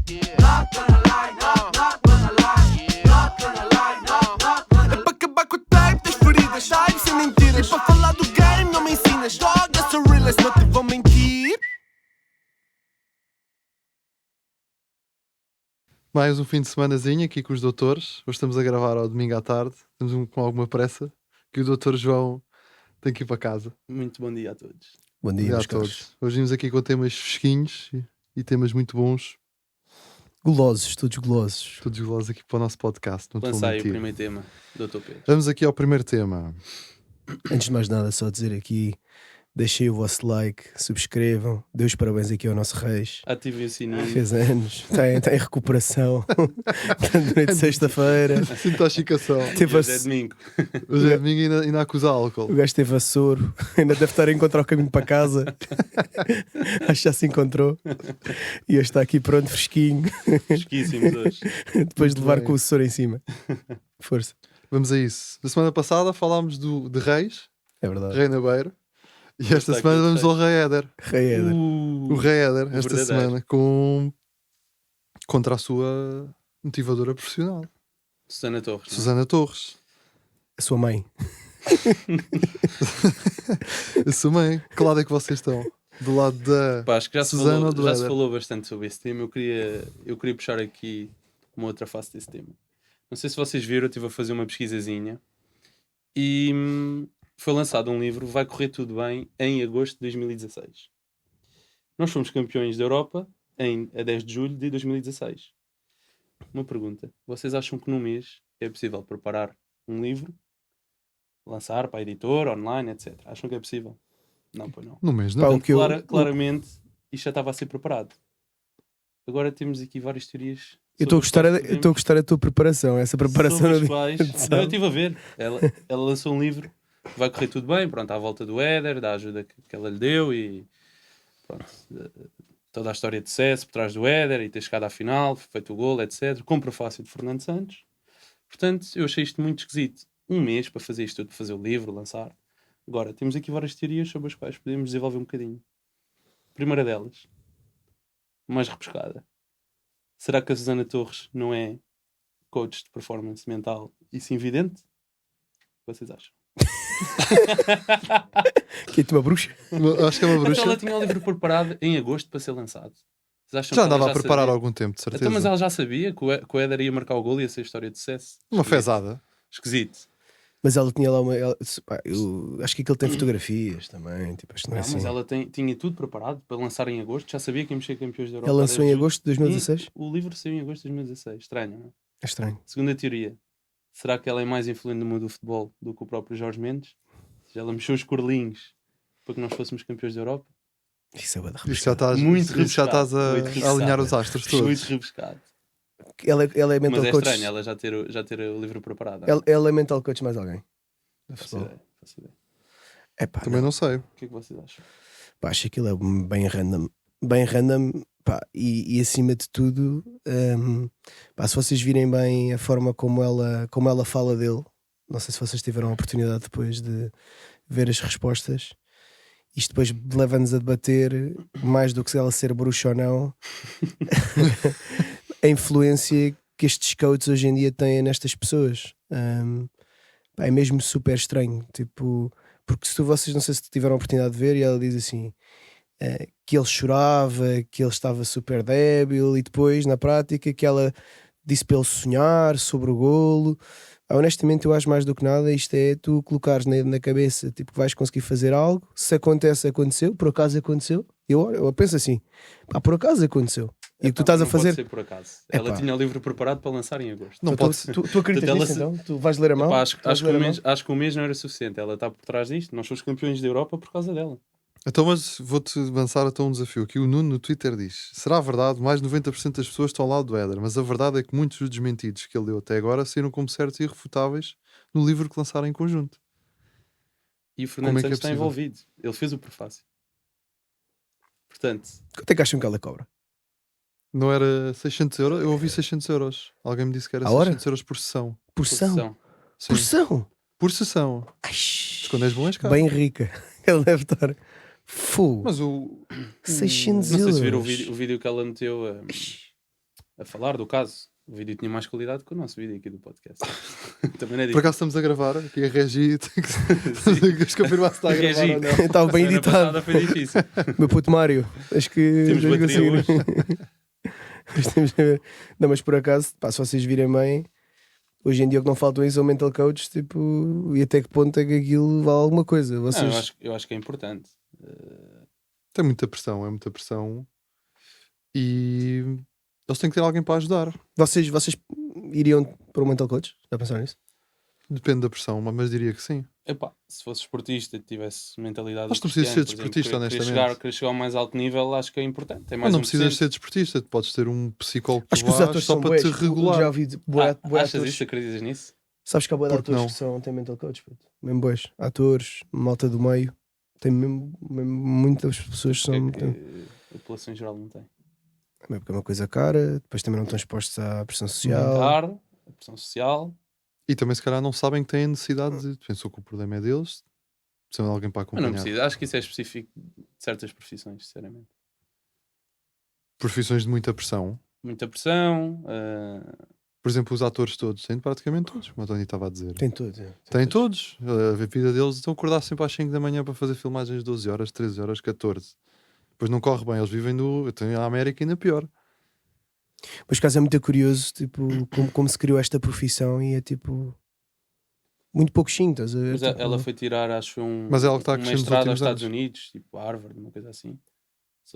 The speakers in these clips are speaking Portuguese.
Not gonna lie, not gonna lie. Not gonna lie, not. É para acabar com o tape das feridas, types sem mentiras. Para falar do game não me ensinas. Dog, eu sou realist, não te vou mentir. Mais um fim de semanazinho aqui com os doutores. Hoje estamos a gravar ao domingo à tarde. Estamos com alguma pressa, que o doutor João tem que ir para casa. Muito bom dia a todos. Bom dia, A meus todos. caros. Hoje vimos aqui com temas fresquinhos e temas muito bons. Golosos, todos golosos. Todos golosos aqui para o nosso podcast. Não te vou Lancei o mentir. primeiro tema, Dr. Pedro. Vamos aqui ao primeiro tema. Antes de mais nada, só dizer aqui, deixem o vosso like, subscrevam, dê os parabéns aqui ao nosso Reis. Ativem o sininho. Fez anos, está em recuperação. Durante sexta-feira. Essa intoxicação. Teve Hoje é domingo. Hoje é domingo e ainda acusa álcool. O gajo teve a soro, ainda deve estar a encontrar o caminho para casa. Acho que já se encontrou. E hoje está aqui pronto, fresquinho, Esquíssimos hoje. depois de Muito levar bem. com o soro em cima. Força, Vamos a isso. Na semana passada falámos de Reis, é verdade. Rei na Beira. E esta Está aqui semana o vamos Rei. ao Rei Éder. Rei Éder. O Rei Éder, esta verdadeiro. semana, contra a sua motivadora profissional, Susana Torres. não é? Susana Torres. A sua mãe. A sua mãe. Que lado é que vocês estão? Do lado da Pá, acho que Susana ou do já se Éder? falou bastante sobre esse tema. Eu queria puxar aqui uma outra face desse tema. Não sei se vocês viram, eu estive a fazer uma pesquisazinha e foi lançado um livro, Vai Correr Tudo Bem, em agosto de 2016. Nós fomos campeões da Europa a 10 de julho de 2016. Uma pergunta. Vocês acham que num mês é possível preparar um livro, lançar para a editora, online, etc? Acham que é possível? Não, pois não. No mês, Pá, não? o que eu- Claramente, isto já estava a ser preparado. Agora temos aqui várias teorias. Eu estou a gostar da tua preparação. Essa preparação sobre não as quais sabe? eu estive a ver. Ela lançou um livro, vai correr tudo bem, pronto, à volta do Éder, da ajuda que ela lhe deu e pronto, toda a história de sucesso por trás do Éder e ter chegado à final, feito o gol, etc. Compra fácil de Fernando Santos. Portanto, eu achei isto muito esquisito. Um mês para fazer isto tudo, para fazer o livro, lançar. Agora, temos aqui várias teorias sobre as quais podemos desenvolver um bocadinho. Primeira delas, mais repescada. Será que a Susana Torres não é coach de performance mental e sim vidente? O que vocês acham? Que é uma bruxa? Acho que é uma Mas bruxa. ela tinha o livro preparado em agosto para ser lançado. Vocês acham Já que ela andava a preparar há sabia? algum tempo, de certeza. Então, mas ela já sabia que o Éder ia marcar o gol e ia ser história de sucesso? Uma Esquisito. fezada. Esquisito. Mas ela tinha lá uma. Eu acho que aquilo tem fotografias também. Tipo, acho que não é Não, assim. mas ela tinha tudo preparado para lançar em agosto. Já sabia que íamos ser campeões da Europa. Ela a lançou 10 em de julho. agosto de 2016? O livro saiu em agosto de 2016. Estranho, não é? É estranho. Segunda teoria. Será que ela é mais influente no mundo do futebol do que o próprio Jorge Mendes? Ou seja, ela mexeu os corlinhos para que nós fôssemos campeões da Europa? Isso é bué de Isso já rebuscado. estás, Muito isso já rebuscado, estás a, muito a rebuscado. alinhar os astros todos. Muito rebuscado. Ela é mental Mas é coach. estranho ela já ter o livro preparado. Ela é mental coach mais alguém. Não faço ideia, faço ideia. É pá, Também não sei. O que é que vocês acham? pá, acho que aquilo é bem random. Bem random, pá, e acima de tudo, pá, se vocês virem bem a forma como ela fala dele, não sei se vocês tiveram a oportunidade depois de ver as respostas. Isto depois leva-nos a debater, mais do que se ela ser bruxa ou não, a influência que estes coaches hoje em dia têm nestas pessoas. Pá, é mesmo super estranho. Tipo, porque se vocês, não sei se tiveram a oportunidade de ver, e ela diz assim que ele chorava, que ele estava super débil, e depois, na prática, que ela disse para ele sonhar sobre o golo. Honestamente, eu acho mais do que nada isto é tu colocares na cabeça tipo, que vais conseguir fazer algo. Se acontece, aconteceu. Por acaso aconteceu. Eu penso assim, pá, por acaso aconteceu. E o que tu estás a Não fazer. pode ser por acaso. Ela Epá. tinha o livro preparado para lançar em agosto. Não Tu- pode ser. tu acreditas Portanto, nisso ela então? Tu vais ler a mão? Epá, Tu vais ler a mão? acho que um mês não era suficiente. Ela está por trás disto. Nós somos campeões da Europa por causa dela. Então, mas vou-te lançar então um desafio. Aqui o Nuno no Twitter diz: será verdade? Mais de 90% das pessoas estão ao lado do Éder, mas a verdade é que muitos dos desmentidos que ele deu até agora saíram como certos e irrefutáveis no livro que lançaram em conjunto. E o Fernando Como é que é Santos está possível? envolvido. Ele fez o prefácio. Portanto, Quanto é que acham que ela cobra? Não era 600 euros? Eu ouvi 600 euros. Alguém me disse que era A hora? 600 euros por sessão. Por sessão? posição. Sim. Por sessão? Por sessão. Ai, Quando és bom, és caro. bem rica. Ele deve estar. Fogo. Mas o. 600 Não sei euros. se viram o vídeo que ela meteu. a falar do caso. O vídeo tinha mais qualidade que o nosso vídeo aqui do podcast. Também não é Por difícil. acaso estamos a gravar, aqui a Regi, tem que confirmar se está a gravar Regi. ou não. Estava bem Semana editado. passada foi difícil. Meu puto Mário, acho que Temos acho que bateria conseguiram. hoje. Mas temos- Não, mas por acaso, pá, se vocês virem bem, hoje em dia o que não faltam aí são mental coaches, tipo, e até que ponto é que aquilo vale alguma coisa? Não, Vocês... eu acho que é importante. Tem muita pressão, é muita pressão. E eles têm que ter alguém para ajudar. Vocês iriam para um mental coach? Já pensaram nisso? Depende da pressão, mas diria que sim. Epá, se fosse esportista e tivesse mentalidade. Mas tu precisas ser cristiana, por desportista, exemplo, honestamente. querer chegar ao mais alto nível, acho que é importante. É Mas mais não um precisas presente. ser desportista, tu podes ter um psicólogo Acho que os por lá atores só são para bués. te regular. Já ouvi bué Achas atores. isso? Acreditas nisso? Sabes que há bué de Porque atores não? que têm mental coach, puto. Mesmo bois. Atores, malta do meio. Tem mesmo muitas pessoas que são... Porque é que a população em geral não tem. Porque é uma coisa cara, depois também não estão expostos à pressão social. Caro, a pressão social. E também se calhar não sabem que têm necessidade de... Pensou que o problema é deles, precisam de alguém para Mas não acompanhar. precisa. Acho que isso é específico de certas profissões, sinceramente. Profissões de muita pressão. Muita pressão. Por exemplo, os atores todos, têm praticamente todos, como a Tony estava a dizer. Tem tudo. É. Têm todos. A vida deles estão a acordar sempre às 5 da manhã para fazer filmagens de 12 horas, 13 horas, 14. Depois não corre bem, eles vivem no... Tem a América ainda pior. Mas caso é muito curioso, tipo, como se criou esta profissão e é tipo muito pouquinho, estás a ver? Mas Tipo, ela foi tirar, acho, Mas é algo que está a um crescer nos mestrado últimos aos Estados anos. Unidos, tipo Harvard, uma coisa assim.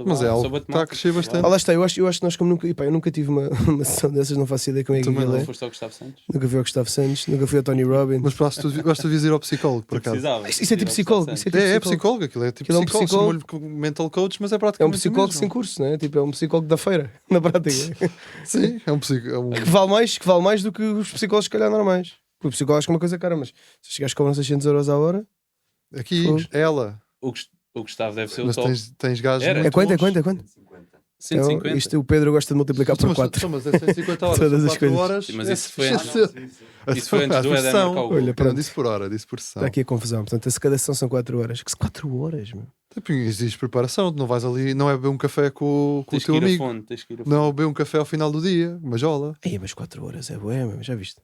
Mas é algo que está a crescer bastante. Ah, lá está, eu acho que nós como nunca, epá, eu nunca tive uma sessão dessas, não faço ideia como é que Também aquilo não. é. Foste ao Gustavo Santos? Nunca fui ao Gustavo Santos, nunca fui ao Tony Robbins. Mas para tu gostas de ir ao psicólogo, por acaso. Precisava. Isso é tipo psicólogo, isso é tipo É psicólogo. psicólogo, aquilo é tipo Aquilo é um psicólogo, psicólogo. chamou-lhe mental coach, mas é É praticamente um psicólogo o sem mesmo. curso, né? Tipo, é um psicólogo da feira, na prática. Sim, é um psicólogo. que vale mais do que os psicólogos, se calhar, normais. Porque o psicólogo é uma coisa cara, mas se chegares a cobrar 600 euros à hora, Aqui, Fogo. ela. O Gustavo deve ser o Mas top. tens gajos Era. muito é quanto? É bons. quanto? É quanto? 150. Isto, o Pedro gosta de multiplicar por Mas- 4. Mas é 150 horas, Todas são as 4 coisas. horas. Sim, mas é isso foi antes. suficiente. Isso foi antes do A Éder versão. marcar o gol. Olha, Não, pronto. disse por hora, disse por sessão. Está aqui a confusão. Portanto, a cada sessão são 4 horas. Que 4 horas, meu. Tipo, existe preparação, tu não vais ali, não é beber um café com o Tens que teu ir a amigo. fonte, tens que ir a fonte. Não é beber um café ao final do dia, uma jola. Ei, mas 4 horas é bué, meu. Já viste?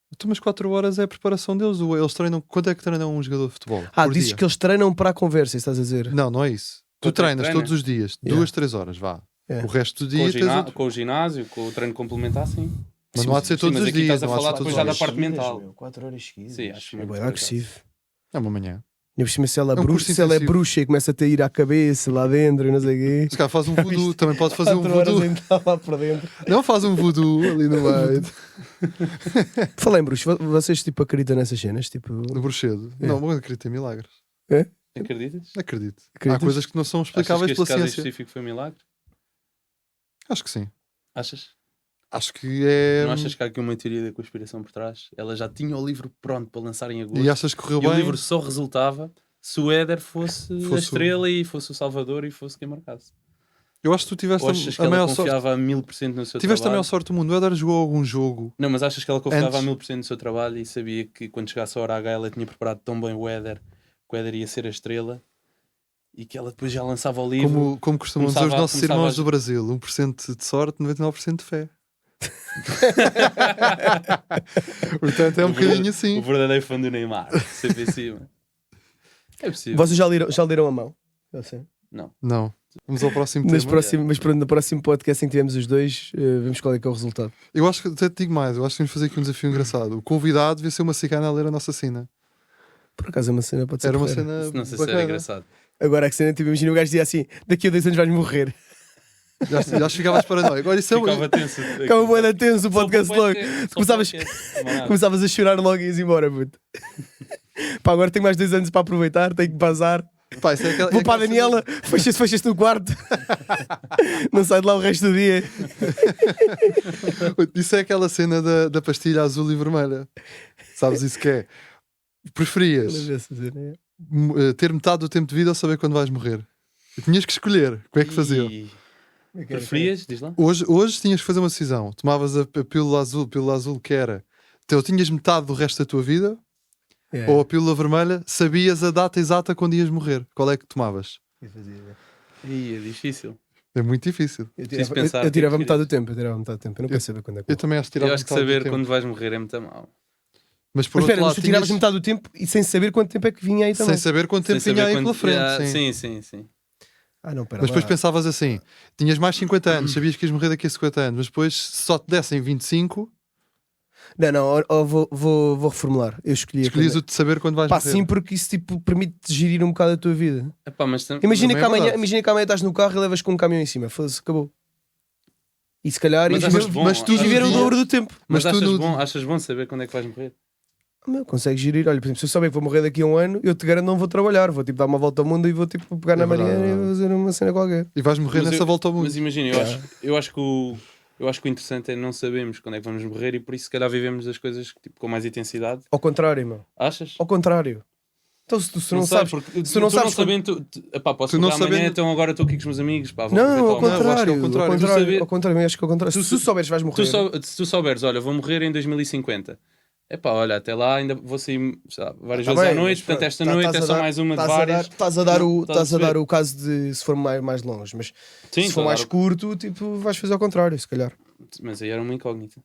Então, mas 4 horas é a preparação deles. Eles treinam. Quanto é que treinam um jogador de futebol? por Dizes dia? que eles treinam para a conversa, estás a dizer? Não, não é isso. Tu Quanto é que treinas treina? todos os dias, Yeah. 2, 3 horas, vá. É. O resto do Com dia o, tens outro. com o ginásio, com o treino complementar, sim. Mas não há de ser Sim, todos mas os aqui dias. estás a Não há de falar ser todos depois já os da dias. parte mental. 4 horas seguidas. Sim, acho é muito, bué por agressivo. É uma manhã. E por cima, se ela, É um curso se ela é intensivo. bruxa e começa-te a ir à cabeça lá dentro e não sei o quê. Se calhar faz um voodoo, também pode fazer um 4 horas voodoo. ainda lá por dentro. Não faz um voodoo ali no meio, Falei em bruxo, vocês tipo acreditam nessas cenas? Tipo, no bruxedo. É. Não, eu acredito em milagres. Acreditas? Acredito. Há Acreditas? coisas que não são Achas explicáveis que pela este caso em ciência. específico foi um milagre? Acho que sim. Achas? Acho que é. Não achas que há aqui uma teoria da conspiração por trás? Ela já tinha o livro pronto para lançar em agosto. E achas que correu E o bem? livro só resultava se o Éder fosse a Fosse o- estrela e fosse o Salvador e fosse quem marcasse. Eu acho que tu tiveste Ou achas que a ela maior sorte. confiava a 1000% no seu Tiveste a trabalho? maior sorte do mundo. O Éder jogou algum jogo. Não, mas achas que ela confiava Antes- a 1000% no seu trabalho e sabia que quando chegasse a hora H ela tinha preparado tão bem o Éder que o Éder ia ser a estrela e que ela depois já lançava o livro? Como costumam dizer os Começava- nossos começava irmãos a- do Brasil. 1% de sorte, 99% de fé. Portanto, é um bocadinho assim. O verdadeiro fã do Neymar, sempre em cima. É possível. vocês já leram a mão? Eu sei. Não. Vamos ao próximo Mas, tema. mas pronto, no próximo podcast em que tivemos os dois, vemos qual é que é o resultado. Eu acho que até te digo mais. Eu acho que temos de fazer aqui um desafio engraçado. O convidado devia ser uma cigana a ler a nossa cena. Por acaso é uma cena, pode ser. Era uma porreira. cena Não sei se era bacana. engraçado. Agora a cena, tipo, imagina o gajo dizia assim: daqui a 2 anos vais morrer. Já acho que ficavas paranoico. Olha, isso é Ficava tenso. Ficava bué da tenso o podcast logo. Começavas- Começavas... Começavas a chorar logo e ias embora, puto. Pá, agora tenho mais 2 anos para aproveitar, tenho que bazar. Pá, isso é aquela- Vou é para a aquela Daniela, fechas-te no quarto. Não sai de lá o resto do dia. cena- Isso é aquela cena da pastilha azul e vermelha. Sabes isso que é? Preferias ter metade do tempo de vida ou saber quando vais morrer? E tinhas que escolher. Como é que fazia? Preferias? Diz lá. Hoje tinhas que fazer uma decisão. Tomavas a pílula azul que era. Então tinhas metade do resto da tua vida, É. ou a pílula vermelha, sabias a data exata quando ias morrer. Qual é que tomavas? Ih, é difícil. É muito difícil. Eu Preciso tirava, pensar eu o que é tirava que metade do tempo. Eu não quero saber quando é que Eu também acho que Eu tirava acho que metade do saber tempo. quando vais morrer é muito mau. Mas por Mas outro espera, mas lado, tu tiravas tinhas- metade do tempo e sem saber quanto tempo é que vinha aí também. sem saber quanto tempo Sem vinha saber aí pela quando- frente. Ah, sim. sim. Ah, não, pera Mas depois lá. pensavas assim: tinhas mais 50 anos, sabias que ias morrer daqui a 50 anos, mas depois, se só te dessem 25, Não, vou reformular. Eu escolhi escolhias quando- o de saber quando vais Pá, morrer. sim, porque isso tipo, permite-te gerir um bocado a tua vida. Epá, mas Imagina Também que, é amanhã, verdade. imagina que amanhã estás no carro e levas com um caminhão em cima. Foda-se, acabou. E se calhar Mas ias achas viver, bom? mas tu ias viver o dia- dobro do tempo. Mas Mas tu achas bom saber quando é que vais morrer? Meu, consegues gerir. Olha, por exemplo, se eu souber que vou morrer daqui a um ano, eu te garanto não vou trabalhar. Vou tipo dar uma volta ao mundo e vou tipo pegar É na verdade, Mariana é e verdade. fazer uma cena qualquer. E vais morrer Mas nessa eu- volta ao mundo. Mas imagina, eu acho que o interessante é não sabermos quando é que vamos morrer e por isso se calhar vivemos as coisas tipo, com mais intensidade. Ao contrário, meu. Achas? Ao contrário. Então se tu não sei, sabes. porque se tu não sabes sabendo, epá, posso Tu não morrer amanhã, sabendo- então agora estou aqui com os meus amigos. Pá, vou Não, aproveitar ao o momento. eu acho que é contrário. ao contrário. Ao Tu contrário, saber- ao contrário, eu acho que ao contrário. Se tu souberes vais morrer. Se tu souberes, olha, vou morrer em 2050. Epá, olha, até lá ainda vou sair sei lá, várias Tá vezes bem, à noite, mas portanto pronto, esta tá- noite estás é a só dar- mais uma de estás a dar- várias. Estás a dar o- Estás a estás a dar perceber? o caso de se for mais longe, mas Sim, se for estou a mais dar- curto, tipo, vais fazer ao contrário, se calhar. Mas aí era uma incógnita.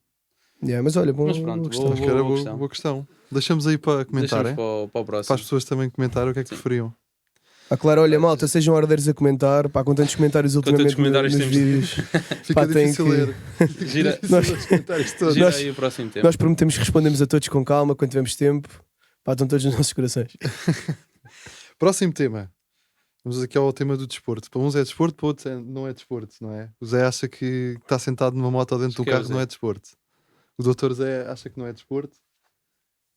Mas olha, bom, Mas pronto, boa questão. Acho que era boa boa, questão. boa questão. Deixamos aí para comentar, Deixamos é? para o Para próximo. as pessoas também comentarem o que é que Sim. preferiam. Ah, claro, olha, malta, sejam ordeiros a comentar. Pá, com tantos comentários ultimamente comentários nos temos- vídeos. Fica Pá, tem difícil que- ler. Gira, Nós- Os comentários todos. gira nós- aí o próximo tempo. Nós prometemos que respondemos a todos com calma quando tivermos tempo. Pá, estão todos nos nossos corações. Próximo tema. Vamos aqui ao tema do desporto. Para uns é desporto, para outros não é desporto, não é? O Zé acha que está sentado numa moto ou dentro de um Que é o carro Zé? não é desporto. O doutor Zé acha que não é desporto.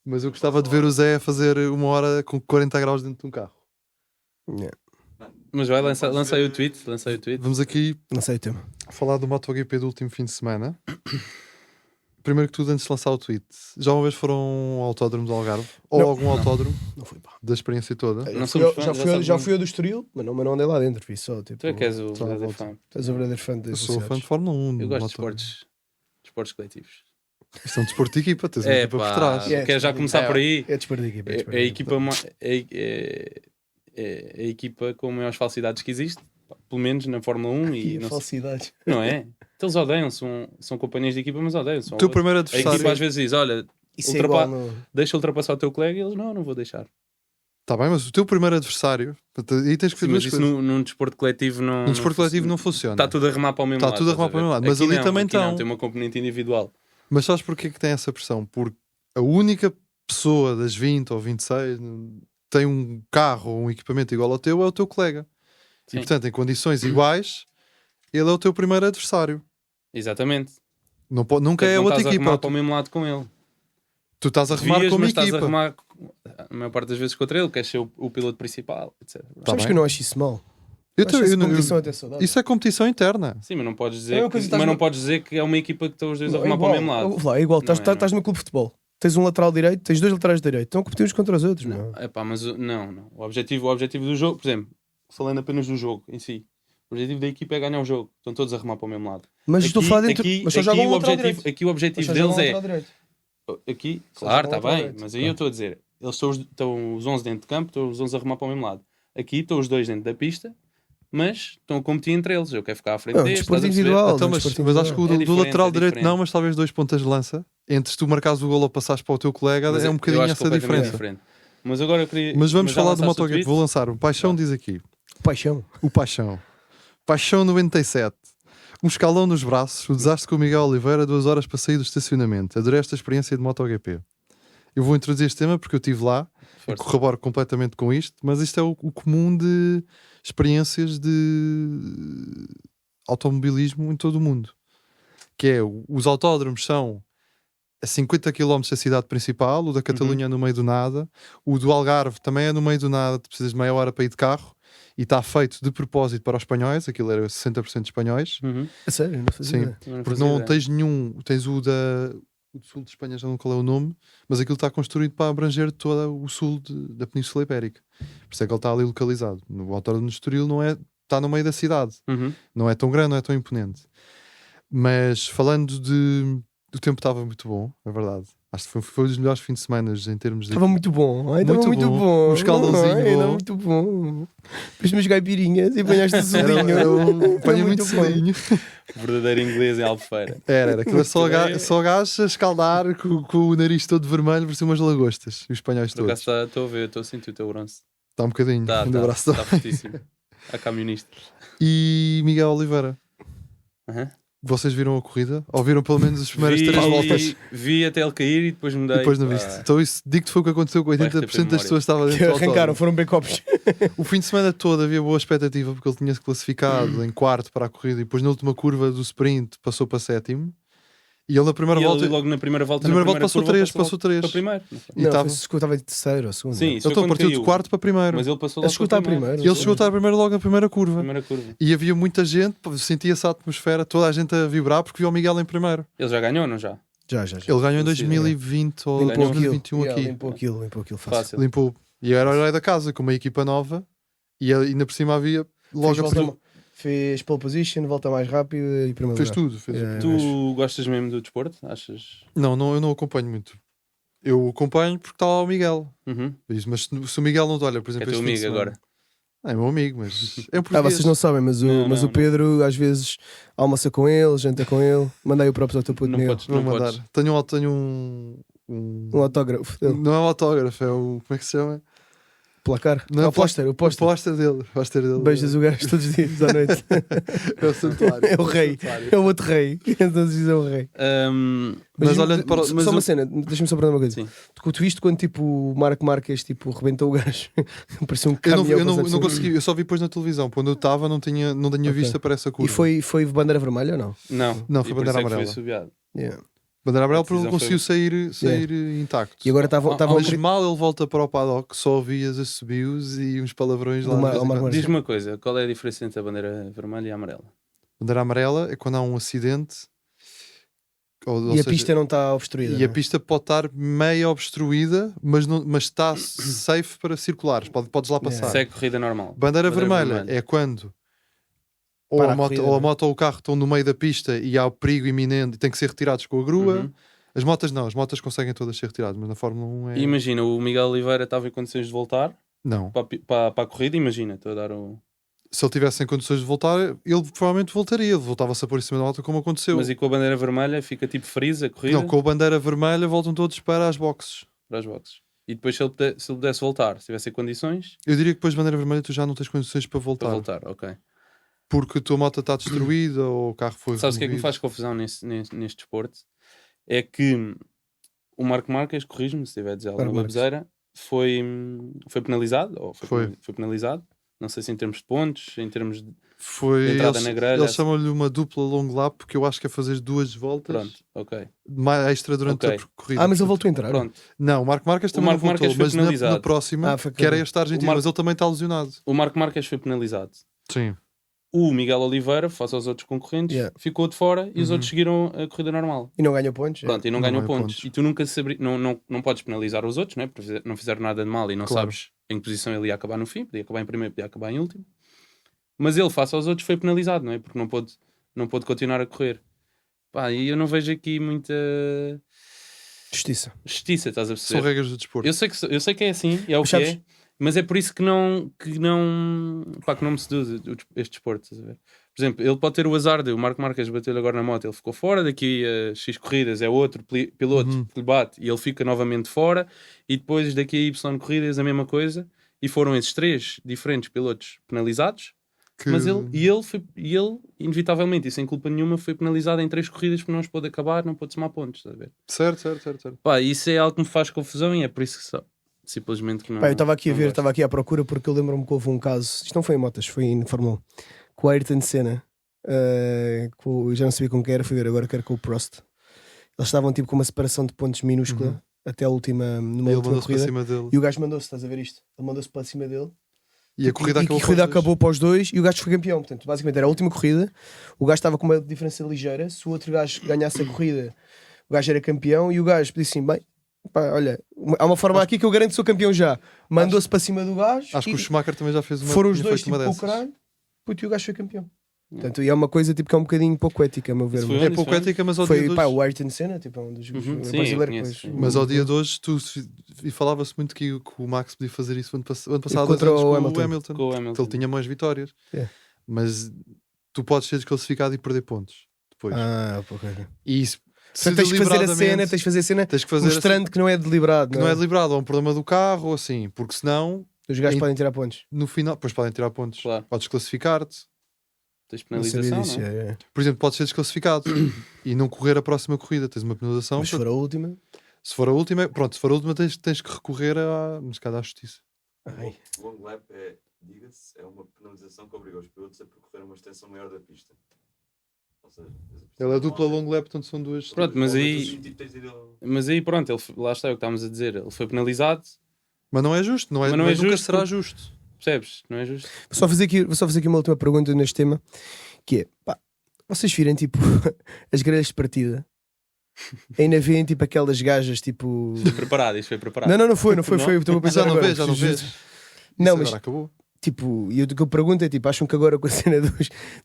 Mas eu gostava de ver o Zé fazer uma hora com 40 graus dentro de um carro. Mas vai, lança aí o tweet. Lança aí o tweet. Vamos aqui Não sei o tema. falar do MotoGP do último fim de semana. Primeiro que tudo, antes de lançar o tweet, já uma vez foram ao autódromo do Algarve? Ou Não. algum autódromo Não fui, pá. da experiência toda? Não Fui somos ao- fãs, já, já fui, sabes já muito. fui ao do Estoril, mas não andei lá dentro. Vi só, tipo, Tu é que és o Só à verdadeiro volta. fã. és o verdadeiro fã de Eu sou fã de velocidades. Fórmula 1. Eu gosto de moto. esportes coletivos. Isto é um desporto de equipa, tens uma É equipa por pá, trás. É, quer já começar por aí? É desporto de equipa. É desporto a de equipa é a equipa com maiores falsidades que existe, pá, pelo menos na Fórmula 1 e Que não, falsidades. não é? Então eles odeiam, são companhias de equipa, mas odeiam. O teu primeiro A equipa adversário. às vezes diz: olha, Isso é igual no... deixa ultrapassar o teu colega e eles não vou deixar. Está bem, mas o teu primeiro adversário. Aí tens que Sim, ver mas duas isso coisas. num desporto coletivo não. No desporto coletivo não funciona. Está tudo a remar para o mesmo Está lado. tudo a estás remar para o mesmo ver? lado, mas Aqui ali não, também aqui não, estão. tem uma componente individual. Mas sabes porquê que tem essa pressão? Porque a única pessoa das 20 ou 26 tem um carro ou um equipamento igual ao teu é o teu colega. Sim. E portanto, em condições iguais, ele é o teu primeiro adversário. Exatamente. Nunca é não outra estás a remar equipa. para o mesmo lado com ele. Tu estás a remar Devias, como mas estás equipa. a remar a maior parte das vezes contra ele, queres ser o piloto principal, etc. Tá Sabes bem. que eu não acho isso mal. Eu Acho te- essa eu não- competição até saudável. Isso é competição interna. Sim, mas não podes É dizer, uma coisa que mas estás não no- podes dizer que é uma equipa que estão os dois a Não, remar é para o igual. mesmo lado. Ouve lá, é igual. Não é, Estás no clube de futebol. Tens um lateral direito, tens dois laterais direitos. Estão a competir uns contra os outros. Não, Não. epá, mas não. O objetivo do jogo, por exemplo, falando apenas do jogo em si, o objetivo da equipa é ganhar o jogo. Estão todos a remar para o mesmo lado. Mas estou a falar dentro. aqui, Mas só aqui jogam um o lateral objetivo, direito. aqui o objetivo Só jogam um deles lateral direito. aqui, Só claro, jogam está lateral bem, direito, mas aí claro. eu estou a dizer, eles estão os 11 dentro de campo, estão os 11 a remar para o mesmo lado. Aqui estão os dois dentro da pista, mas estão a competir entre eles. Eu quero ficar à frente Não, deste. desporto estás a perceber? individual. Então, no mas desporto acho que o É do diferente, lateral é direito diferente. não, mas talvez 2 pontas de lança. Entre se tu marcares o golo ou passares para o teu colega, Mas é um eu bocadinho acho essa completamente diferença. diferente. Mas agora eu queria. Mas vamos já falar do lançaste o MotoGP. tweet? Vou lançar. O Paixão diz aqui. Paixão. O Paixão. Paixão 97. Um escalão nos braços. O desastre com o Miguel Oliveira. 2 horas para sair do estacionamento. Adorei esta experiência de MotoGP. Eu vou introduzir este tema porque eu estive lá e Força. corroboro completamente com isto. Mas isto é o comum de experiências de automobilismo em todo o mundo. Que é, os autódromos são a 50 km da cidade principal, o da Catalunha é no meio do nada, o do Algarve também é no meio do nada, tu precisas de meia hora para ir de carro, e está feito de propósito para os espanhóis, aquilo era 60% espanhóis, Uhum. A sério, não fazia sim, ideia. Também porque fazia não ideia. tens nenhum, tens o do sul de Espanha, já não qual é o nome, mas aquilo está construído para abranger todo o sul da Península Ibérica, por isso é que ele está ali localizado. No autódromo de Estoril não é, está no meio da cidade, Uhum. não é tão grande, não é tão imponente. Mas falando o tempo estava muito bom, é verdade. Acho que foi um dos melhores fins de semana em termos de. Estava muito bom. Ai, estava Muito muito bom. bom. Um escaldãozinho Ai, bom. estava muito bom. Depois umas caipirinhas e apanhaste o solinho. Apanha muito bom. selinho. Verdadeiro inglês em Albufeira. Era. Aquilo é só, Também- só gajos a escaldar com o nariz todo vermelho, parecia umas lagostas. E os espanhóis Por acaso todos. estou a ver, estou a sentir o teu bronze. Está um bocadinho. Está Um abraço. fortíssimo. A camionista. E Miguel Oliveira, Aham. vocês viram a corrida? Ou viram pelo menos as primeiras Vi- 3 voltas? Vi até ele cair e depois mudei. E depois não Pá, viste. Então isso, digo-te foi o que aconteceu com Vai 80% reter das pessoas que estavam Que dentro do arrancaram, autódromo. foram bem copos. O fim de semana todo havia boa expectativa porque ele tinha-se classificado em quarto para a corrida e depois na última curva do sprint passou para sétimo. E ele na primeira E volta... ele logo na primeira volta, Na primeira volta curva, passou três. Para primeiro. Não foi? E Não, tava- foi, estava em terceiro ou segundo. Sim, Ele isso então foi quando partiu de caiu. quarto para primeiro. Mas ele passou Ele logo chegou para a estar primeiro. Ele chegou a estar primeiro logo na primeira curva. primeira curva. E havia muita gente, pô, sentia-se a atmosfera, toda a gente a vibrar porque viu o Miguel em primeiro. Ele já ganhou, não já? Já. Ele ganhou em Sim, 2020 ou Limpou 2021 Yeah, aqui. Limpou aquilo fácil. Fácil. Limpou. E era o herói da casa, com uma equipa nova. E ainda por cima havia logo Fez, a volta, fez pole position, volta mais rápido e primeiro Fez lugar. tudo. Fez Yeah. Tu gostas mesmo do desporto? Achas? Não, eu não acompanho muito. Eu acompanho porque está lá o Miguel. Uhum. Mas se o Miguel não te olha, por É exemplo, teu este fim de amigo semana- agora. É meu amigo, mas é um Ah, português. vocês não sabem, mas o, Não, mas não, o Pedro às vezes almoça com ele, janta com ele, mandei o próprio ao teu puto Não meu. podes, Vou não mandar. podes. Tenho Um autógrafo dele. Não é um autógrafo, é o. Como é que se chama? Placar. Não, Não, o póster. O póster dele. O póster dele. Beijas o gajo todos os dias à noite. É o santuário. É o rei. É o outro rei. Todos os dias é o rei. Mas olhando para o- só mas uma o- cena, deixa-me só perguntar uma coisa. Sim. Tu viste quando tipo o Marco Marques tipo, rebentou o gajo? Parecia um Eu caminhão. não passando por cima. consegui, eu só vi depois na televisão. Quando eu estava, não tinha Ok. vista para essa E curva. foi bandeira vermelha ou não? Não, foi E por bandeira isso é que amarela. Foi subiado. Yeah. Bandeira amarela A porque ele decisão conseguiu sair intacto. E agora estavam Mas mal ele volta para o paddock, só ouvias assobios e uns palavrões lá. Do de Mar- vez em ao Mar quando. Marques. Diz-me uma coisa, qual é a diferença entre a bandeira vermelha e a amarela? Bandeira amarela é quando há um acidente. Ou E a seja, pista não está obstruída. e a não é? pista pode estar meio obstruída, mas está safe para circulares. Podes lá passar. Segue corrida normal. Bandeira vermelha vermelha. é quando ou Para a, a moto, corrida, ou a né? moto ou o carro estão no meio da pista e há o perigo iminente e têm que ser retirados com a grua. Uhum. As motas não, as motas conseguem todas ser retiradas, mas na Fórmula 1 é. E imagina, o Miguel Oliveira estava em condições de voltar Não. para a corrida, imagina, estou a dar o... Se ele tivesse em condições de voltar, ele provavelmente voltaria. Ele voltava-se a pôr em cima da moto como aconteceu. Mas e com a bandeira vermelha fica tipo freeze a corrida Não, com a bandeira vermelha voltam todos para as boxes. para as boxes. E depois se ele pudesse voltar, se tivesse em condições, Eu diria que depois de bandeira vermelha tu já não tens condições para voltar. para voltar, ok. Porque a tua moto está destruída ou o carro foi Sabes o que é que me removido. faz confusão neste desporto? É que o Marco Marques, corrijo-me se estiver a dizer alguma Marco Marques. baboseira, foi penalizado, ou Foi. foi penalizado, não sei se em termos de pontos, em termos de... Foi, Entrada eles, na grelha. eles chamam-lhe uma dupla long lap porque eu acho que é fazer 2 voltas Pronto, ok. mais extra durante Ok. a corrida. Ah, mas ele voltou a entrar. Pronto. Não, o Marco Marques também Marco não voltou, Marques foi mas na penalizado. próxima, Foi que era que- este argentino, O Marco- mas ele também está lesionado. O Marco Marques foi penalizado. Sim. O Miguel Oliveira, face aos outros concorrentes, Yeah. ficou de fora e os Uhum. outros seguiram a corrida normal. E não ganhou pontos. é? Pronto, e não Não ganhou ganhou pontos. pontos. E tu nunca não podes penalizar os outros, né? Porque não fizeram nada de mal e não Claro. sabes em que posição ele ia acabar no fim. Podia acabar em primeiro, podia acabar em último. Mas ele, face aos outros, foi penalizado, não é? Porque não pôde continuar a correr. Pá, e eu não vejo aqui muita Justiça. justiça, estás a São perceber? regras do desporto. Eu sei que é assim, é o Mas que sabes- é, mas é por isso que não me seduz este desporto, estás a ver? Por exemplo, ele pode ter o azar de o Marco Marques bater-lhe agora na moto, ele ficou fora, daqui a X corridas é outro piloto Uhum. que lhe bate e ele fica novamente fora, e depois daqui a Y corridas a mesma coisa, e foram esses 3 diferentes pilotos penalizados, Que- mas ele, inevitavelmente, e sem culpa nenhuma, foi penalizado em 3 corridas porque não os pôde acabar, não pôde somar pontos, estás a ver? Certo. Pá, isso é algo que me faz confusão e é por isso que simplesmente que não. Pá, eu estava aqui a não ver, gosto. estava aqui à procura porque eu lembro-me que houve um caso, isto não foi em motas, foi em Fórmula 1, com o Ayrton Senna, eu já não sabia com quem era, fui ver agora que era com o Prost. Eles estavam tipo com uma separação de pontos minúscula Uhum. até a última, numa Ele última mandou-se para corrida. cima dele. E o gajo mandou-se, estás a ver isto? Ele mandou-se para cima dele. E a corrida e acabou. a corrida para os dois. acabou para os dois e o gajo foi campeão. Portanto, basicamente era a última corrida. O gajo estava com uma diferença ligeira. Se o outro gajo ganhasse a corrida, o gajo era campeão. E o gajo disse assim: bem, pá, olha, há uma forma aqui que eu garanto que sou campeão já. Mandou-se para cima do gajo. Acho que e o Schumacher também já fez uma. foram os tinha dois feito tipo uma com o dessas. caralho. Puto, e o gajo foi campeão. Portanto, e é uma coisa tipo, que é um bocadinho pouco ética, a meu ver. Isso foi Mas É onde? pouco Isso foi ética, mas ao foi dia de pá, hoje... o Ayrton Senna, tipo, é um dos Sim, eu brasileiros. conheço, sim. Mas ao dia de hoje, e falava-se muito que o Max podia fazer isso ano passado, contra 2 anos, o com Hamilton. o Hamilton. Com o Que Hamilton. ele tinha mais vitórias. É. Mas tu podes ser desclassificado e perder pontos depois. Ok. E isso, se Portanto, tens que fazer a deliberadamente- cena, tens que fazer a cena tens que fazer mostrando que não é deliberado. que não é deliberado, ou um problema do carro, ou assim, porque senão, Os gajos em- podem tirar pontos. no final, depois podem tirar pontos. Claro. Podes classificar-te. Tens Não sabia penalização, disso, não é? é. Por exemplo, podes ser desclassificado e não correr a próxima corrida. Tens uma penalização. Mas se for a última. Se for a última, pronto, se for a última, tens que recorrer neste caso, à justiça. Ai. O long lap é, diga-se, é uma penalização que obriga os pilotos a percorrer uma extensão maior da pista. Ou seja, Ele é dupla long lap, portanto são duas. Pronto, mas aí- tens ido ao- Mas aí pronto, lá está o que estávamos a dizer. Ele foi penalizado, Mas não é justo, não é, Mas não é nunca justo será porque- justo. percebes? Não é justo? Vou só fazer aqui uma última pergunta neste tema, que é, pá, vocês virem tipo as grelhas de partida, ainda veem tipo aquelas gajas tipo... Foi preparado, isto foi preparado. Não foi, estou a Mas pensar já não agora. vês, já não vês. Não, Isso mas agora acabou. tipo, e o que eu pergunto é tipo, acham que agora com a cena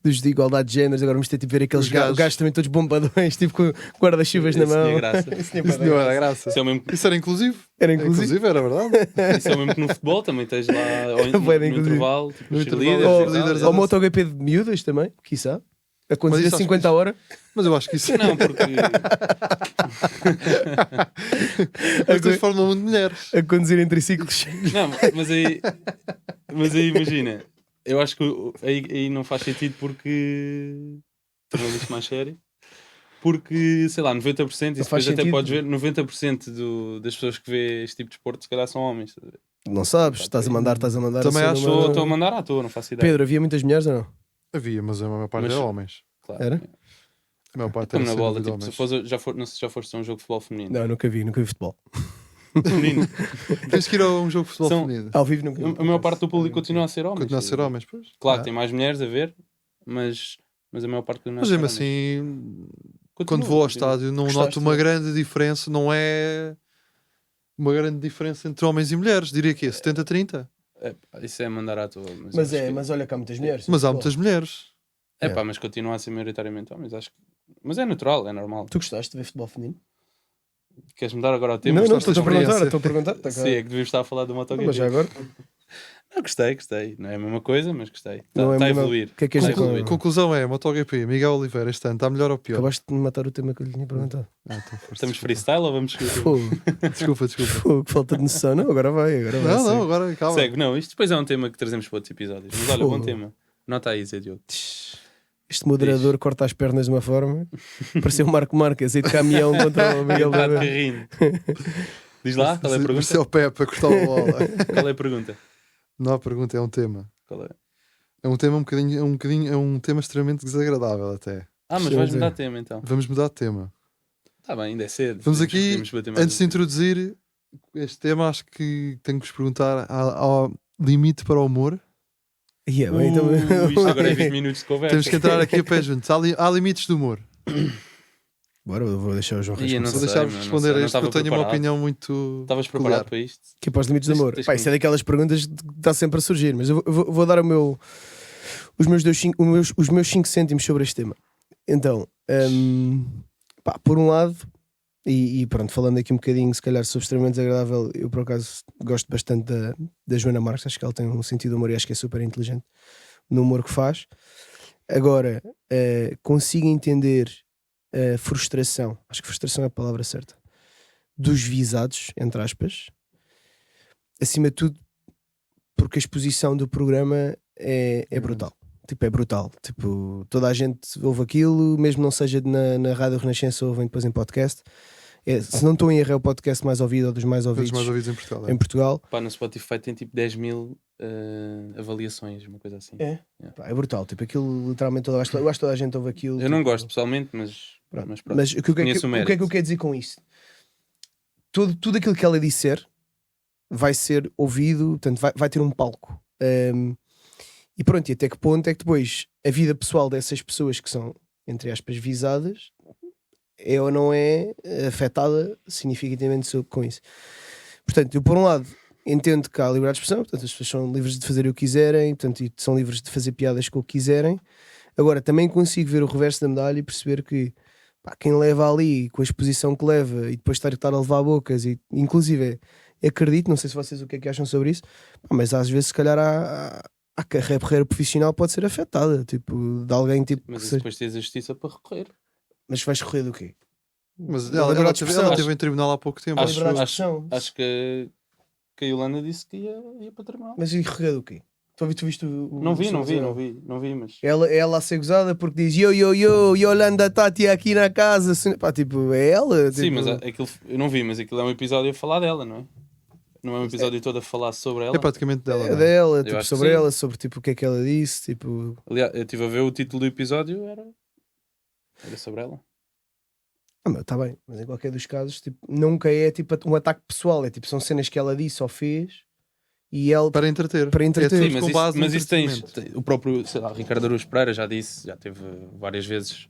dos de igualdade de géneros, agora vamos ter tipo ver aqueles Os gajos. gajos também todos bombadões, tipo com guarda-chuvas na Isso tinha mão. graça. Isso tinha Isso bué não da era graça. graça. Isso é o mesmo, Isso era inclusivo. Era inclusive. Era verdade. isso é o mesmo que no futebol, também tens lá ao, no, Bué de inclusive. intervalo, tipo, No os intervalo, cheerleaders Ou, e tal. líderes ou MotoGP de miúdas também, quiçá. A conduzir isso a acho 50 a hora. Mas eu acho que isso Não, porque Mas tens Fórmula 1 de mulheres. A conduzir em triciclos. não, mas aí imagina, eu acho que aí não faz sentido porque tornou isto mais sério. Porque, sei lá, 90%, e Não depois faz até sentido. podes ver, 90% das pessoas que vê este tipo de esporte, se calhar são homens. Estás a ver? Não sabes, estás a mandar. Também assim acho- numa- Estou a mandar à toa, não faço ideia. Pedro, havia muitas mulheres ou não? Havia, mas a maior parte Mas- era homens. Claro. Era? A maior parte Como era na sempre bola, de tipo, homens. se fosse, não sei se já foste a um jogo de futebol feminino. Não, nunca vi futebol. Feminino. Tens que ir a um jogo de futebol São- feminino. Ao vivo nunca vi. A maior parte do público continua a ser homens. Continua a ser homens, pois. Claro, tem mais mulheres a ver, mas a maior parte continua a Mas ser mesmo homens. assim, Continua, quando vou ao continua. estádio, não Gostaste, noto uma não? grande diferença. Não é uma grande diferença entre homens e mulheres. Diria que é 70-30. É, pá, isso é mandar à toa. Mas acho que- mas olha que há muitas mulheres. Mas há Futebol. muitas mulheres. É pá, mas continua a ser maioritariamente homens. Acho que... Mas é natural, é normal. Tu gostaste de ver futebol feminino? Queres mudar agora o tema? Não, gostaste estou a da perguntar. experiência? Estou a perguntar. Tá, Sim, é que devíamos estar a falar do MotoGP. mas já agora. Não, gostei. Não é a mesma coisa, mas gostei. Está Não é a a mesma- evoluir. O que é que és Está a com- evoluir. Conclusão é: MotoGP, Miguel Oliveira, este ano está melhor ou pior? Acabaste de matar o tema que eu lhe tinha perguntado. Então, força, Estamos desculpa. freestyle ou vamos... Fogo, Desculpa. fogo, que falta de noção. Não, agora vai. Não, segue. agora calma. Segue, não, isto depois é um tema que trazemos para outros episódios. Mas olha, bom Fogo. tema. Nota aí, Zé Diogo. Este moderador corta as pernas de uma forma. Pareceu o Marco Marques aí de caminhão contra o Miguel Está de Oliveira. carrinho. Diz lá, qual é a Pareceu pergunta? o Pepe a cortar a bola. Qual é a pergunta? Não há pergunta, é um tema. Qual é? É um tema é um tema extremamente desagradável até. Ah, mas Sim, vais sim. mudar de tema então. Vamos mudar de tema. Está bem, ainda é cedo. Vamos Podemos- aqui, podemos bater mais antes de um introduzir este tema, acho que tenho que vos perguntar: há limite para o humor? Yeah, bem, então... Isto agora é 20 minutos de conversa. Temos que entrar aqui a pé juntos. Há limites de humor. Bora, eu vou deixar o João Ia, responder. não Vou sei, deixar-vos meu, não responder sei, a não isto, porque eu estava tenho uma preparado. opinião muito. Estavas peculiar. preparado para isto? Que é para os limites do amor. Tens Pá, que- isso é daquelas perguntas que está sempre a surgir, mas eu vou dar os meus 5 cêntimos sobre este tema. Então, pá, por um lado, e pronto, falando aqui um bocadinho, se calhar, sobre extremamente desagradável, eu por acaso gosto bastante da Joana Marques, acho que ela tem um sentido de humor e acho que é super inteligente no humor que faz. Agora, consigo entender a frustração, acho que frustração é a palavra certa, dos visados, entre aspas, acima de tudo, porque a exposição do programa é brutal. Tipo, é brutal. Tipo, toda a gente ouve aquilo, mesmo não seja na Rádio Renascença, ouvem depois em podcast. Se não estou em erro, é o podcast mais ouvido ou dos mais Dos ouvidos mais ouvidos em Portugal. é. em Portugal. Pá, no Spotify tem tipo 10 mil avaliações, uma coisa assim. É? Pá, é brutal. Tipo, aquilo literalmente, eu acho que toda a gente ouve aquilo. Eu não tipo, gosto pessoalmente, mas Pronto. mas pronto. Mas o que é Conheço o que eu mérito. quero dizer com isso? Tudo aquilo que ela disser vai ser ouvido, portanto, vai ter um palco. E pronto, e até que ponto é que depois a vida pessoal dessas pessoas que são, entre aspas, visadas é ou não é afetada significativamente com isso. Portanto, eu por um lado entendo que há liberdade de expressão, portanto as pessoas são livres de fazer o que quiserem, portanto, e são livres de fazer piadas com o que quiserem. Agora, também consigo ver o reverso da medalha e perceber que pá, quem leva ali, com a exposição que leva e depois estar a levar bocas, e inclusive acredito, não sei se vocês o que é que acham sobre isso, pá, mas às vezes se calhar a carreira profissional pode ser afetada, tipo, de alguém tipo Mas que isso seja... depois tens a justiça para recorrer. Mas vais correr do quê? Mas Da ela liberdade de teve, expressão. em tribunal há pouco tempo. Acho, liberdade de acho, expressão. acho que a Yolanda disse que ia para tribunal. Mas e correr do quê? Tu viste o Não vi, mas. Ela a ser gozada porque diz Yolanda Tati aqui na casa. Pá, tipo, é ela. Sim, tipo... mas aquilo, eu não vi, mas aquilo é um episódio a falar dela, não é? Não é um episódio todo a falar sobre ela. É praticamente dela. É não é? dela, tipo, acho que sobre sim. ela, sobre tipo, o que é que ela disse. Tipo, Aliás, eu estive a ver o título do episódio, era sobre ela. tá bem, mas em qualquer dos casos, tipo, nunca é tipo um ataque pessoal. É tipo, são cenas que ela disse ou fez e ela Para entreter. Para entreter. É Sim, tudo mas com isso, base no mas isso tens. entretenimento. O próprio, sei lá, Ricardo Araújo Pereira já disse, já teve várias vezes